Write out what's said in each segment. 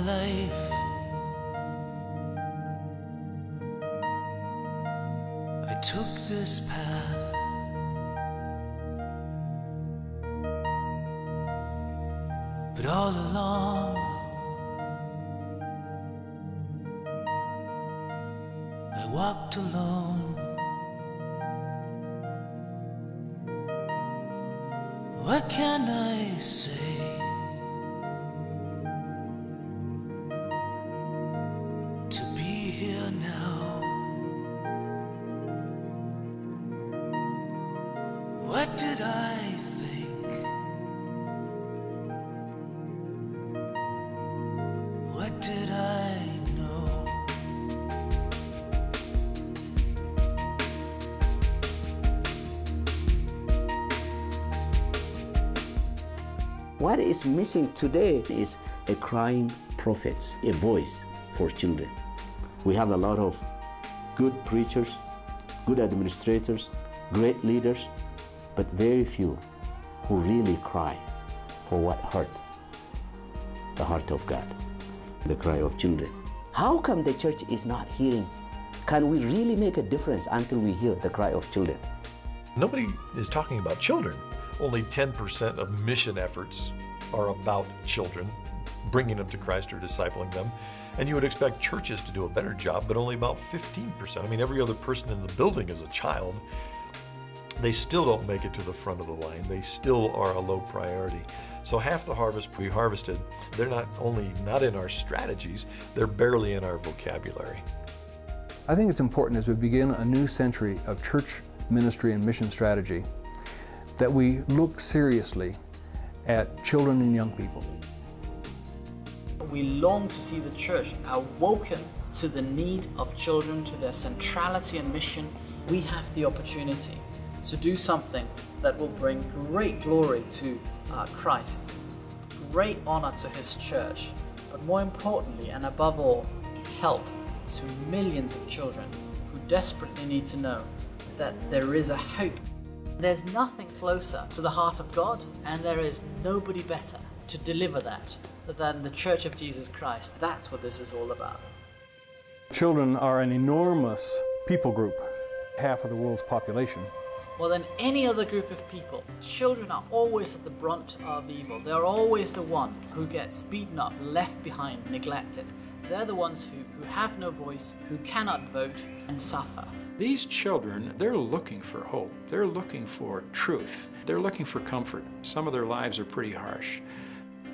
life. I took this path, but all along I walked alone. What can I say? To be here now, what did I think? What did I know? What is missing today is a crying prophet, a voice for children. We have a lot of good preachers, good administrators, great leaders, but very few who really cry for what hurt the heart of God, the cry of children. How come the church is not hearing? Can we really make a difference until we hear the cry of children? Nobody is talking about children. Only 10% of mission efforts are about children, bringing them to Christ or discipling them. And you would expect churches to do a better job, but only about 15%. I mean, every other person in the building is a child. They still don't make it to the front of the line. They still are a low priority. So half the harvest we harvested, they're not only not in our strategies, they're barely in our vocabulary. I think it's important as we begin a new century of church ministry and mission strategy that we look seriously at children and young people. We long to see the church awoken to the need of children, to their centrality and mission. We have the opportunity to do something that will bring great glory to Christ, great honor to His church, but more importantly and above all, help to millions of children who desperately need to know that there is a hope. There's nothing closer to the heart of God, and there is nobody better to deliver that than the Church of Jesus Christ. That's what this is all about. Children are an enormous people group, half of the world's population. More than any other group of people, children are always at the brunt of evil. They're always the one who gets beaten up, left behind, neglected. They're the ones who have no voice, who cannot vote, and suffer. These children, they're looking for hope. They're looking for truth. They're looking for comfort. Some of their lives are pretty harsh.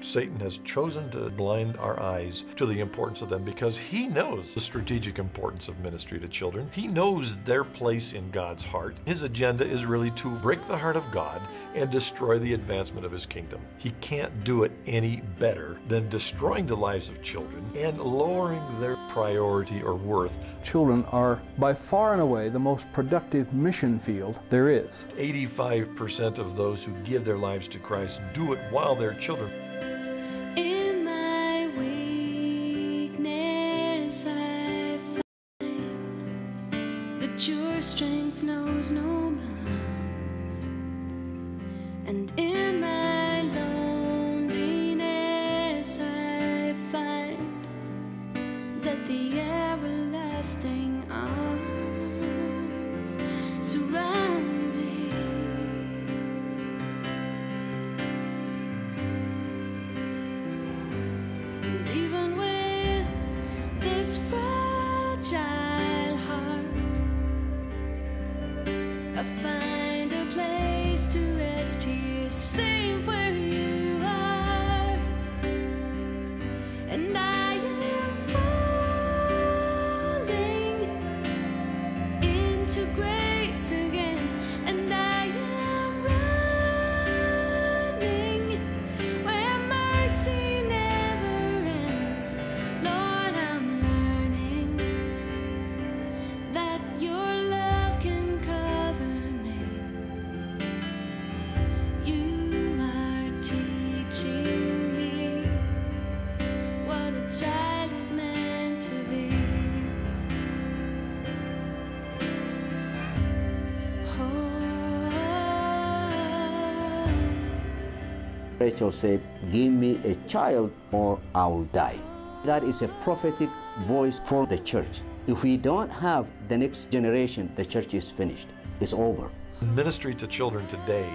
Satan has chosen to blind our eyes to the importance of them because he knows the strategic importance of ministry to children. He knows their place in God's heart. His agenda is really to break the heart of God and destroy the advancement of His kingdom. He can't do it any better than destroying the lives of children and lowering their priority or worth. Children are by far and away the most productive mission field there is. 85% of those who give their lives to Christ do it while they're children. In my weakness I find that your strength knows no bounds, and in my loneliness I find that the everlasting arms surround me. Even with this fragile heart, I find a place to rest here, safe where you are, and I am falling into grace again, and I am running where mercy never ends. Lord, I'm learning that your love can cover me. You are teaching me what a child is meant to be. Rachel said, "Give me a child or I'll die." That is a prophetic voice for the church. If we don't have the next generation, the church is finished. It's over. Ministry to children today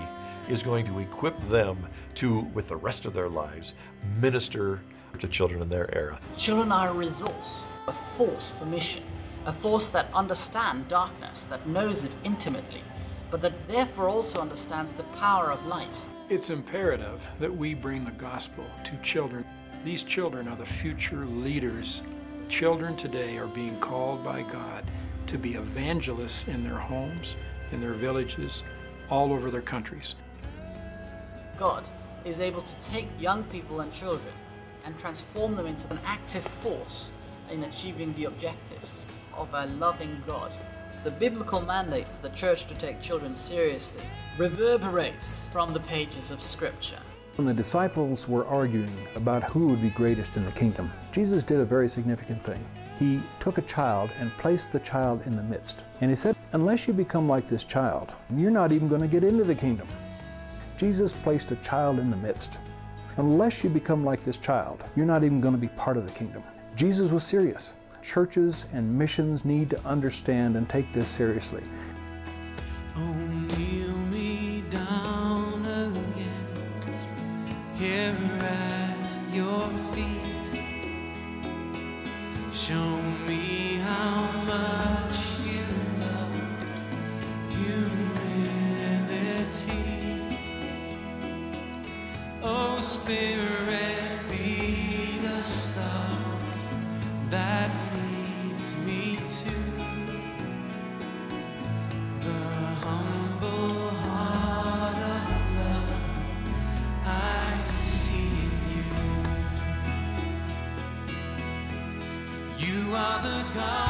is going to equip them to, with the rest of their lives, minister to children in their era. Children are a resource, a force for mission, a force that understands darkness, that knows it intimately, but that therefore also understands the power of light. It's imperative that we bring the gospel to children. These children are the future leaders. Children today are being called by God to be evangelists in their homes, in their villages, all over their countries. God is able to take young people and children and transform them into an active force in achieving the objectives of a loving God. The biblical mandate for the church to take children seriously reverberates from the pages of Scripture. When the disciples were arguing about who would be greatest in the kingdom, Jesus did a very significant thing. He took a child and placed the child in the midst. And he said, unless you become like this child, you're not even going to get into the kingdom. Jesus placed a child in the midst. Unless you become like this child, you're not even going to be part of the kingdom. Jesus was serious. Churches and missions need to understand and take this seriously. Oh, kneel me down again, here at your feet. Show me how much you love humility. Oh, Spirit, be the star that leads me to the humble heart of love I see in you. You are the God